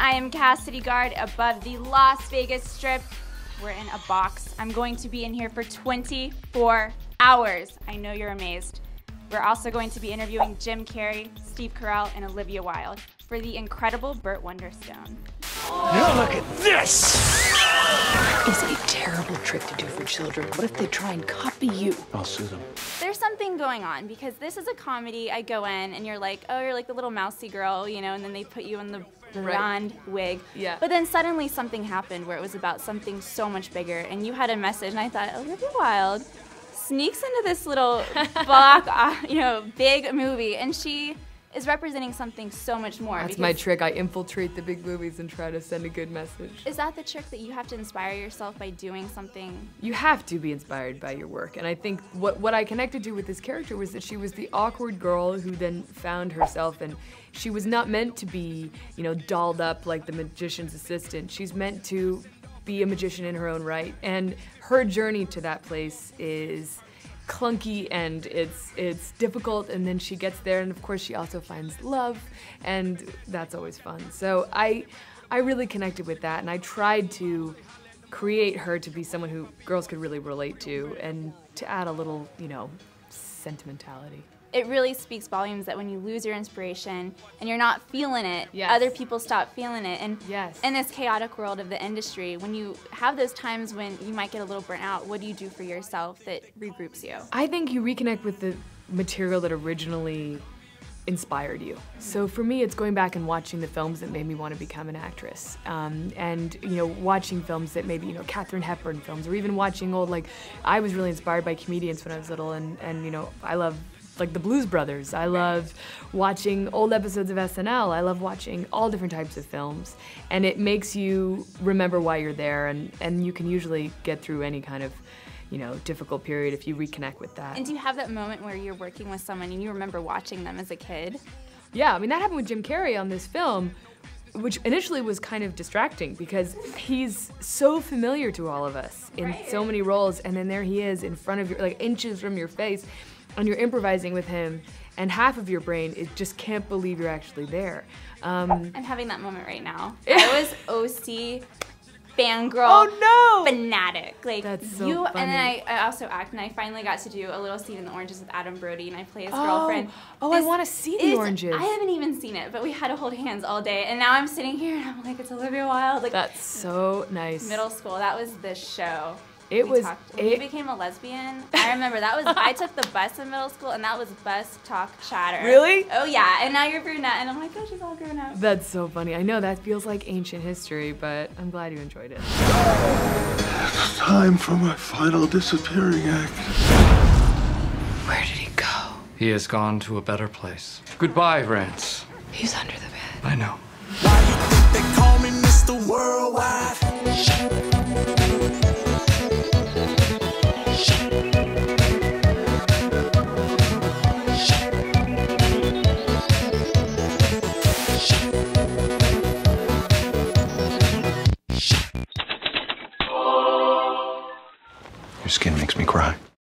I am Cassidy Gard above the Las Vegas Strip. We're in a box. I'm going to be in here for 24 hours. I know you're amazed. We're also going to be interviewing Jim Carrey, Steve Carell, and Olivia Wilde for the incredible Burt Wonderstone. Now look at this! It's a terrible trick to do for children. What if they try and copy you? I'll sue them. There's something going on because this is a comedy. I go in and you're like, oh, you're like the little mousy girl, you know, and then they put you in the blonde wig. Yeah. But then suddenly something happened where it was about something so much bigger, and you had a message, and I thought, Olivia Wilde sneaks into this little big movie, and she is representing something so much more. That's my trick. I infiltrate the big movies and try to send a good message. Is that the trick, that you have to inspire yourself by doing something? You have to be inspired by your work, and I think what I connected to with this character was that she was the awkward girl who then found herself, and she was not meant to be, you know, dolled up like the magician's assistant. She's meant to be a magician in her own right, and her journey to that place is clunky and it's difficult, and then she gets there, and of course she also finds love, and that's always fun. So I really connected with that, and I tried to create her to be someone who girls could really relate to, and to add a little, you know, sentimentality. It really speaks volumes that when you lose your inspiration and you're not feeling it, yes, other people stop feeling it. And yes, in this chaotic world of the industry, when you have those times when you might get a little burnt out, what do you do for yourself that regroups you? I think you reconnect with the material that originally inspired you. So for me, it's going back and watching the films that made me want to become an actress, and you know, watching films that maybe, you know, Katharine Hepburn films, or even watching old, like, I was really inspired by comedians when I was little, and you know, I love like the Blues Brothers. I love watching old episodes of SNL. I love watching all different types of films, and it makes you remember why you're there, and you can usually get through any kind of, you know, difficult period if you reconnect with that. And do you have that moment where you're working with someone and you remember watching them as a kid? Yeah, I mean, that happened with Jim Carrey on this film, which initially was kind of distracting because he's so familiar to all of us in so many roles, and then there he is in front of you, like inches from your face, and you're improvising with him, and half of your brain just can't believe you're actually there. I'm having that moment right now. I was OC fangirl, fanatic. Like, that's so you, funny. and then I also act, and I finally got to do a little scene in The Oranges with Adam Brody, and I play his girlfriend. Oh, I want to see The Oranges. I haven't even seen it, but we had to hold hands all day, and now I'm sitting here and I'm like, it's Olivia Wilde. Like, that's so nice. Middle school, that was the show. When you became a lesbian, I remember that was, I took the bus in middle school, and that was bus talk chatter. Really? Oh yeah, and now you're brunette, and I'm like, oh, she's all grown up. That's so funny. I know that feels like ancient history, but I'm glad you enjoyed it. It's time for my final disappearing act. Where did he go? He has gone to a better place. Goodbye, Rance. He's under the bed. I know. Why you think they call me Mr. Worldwide?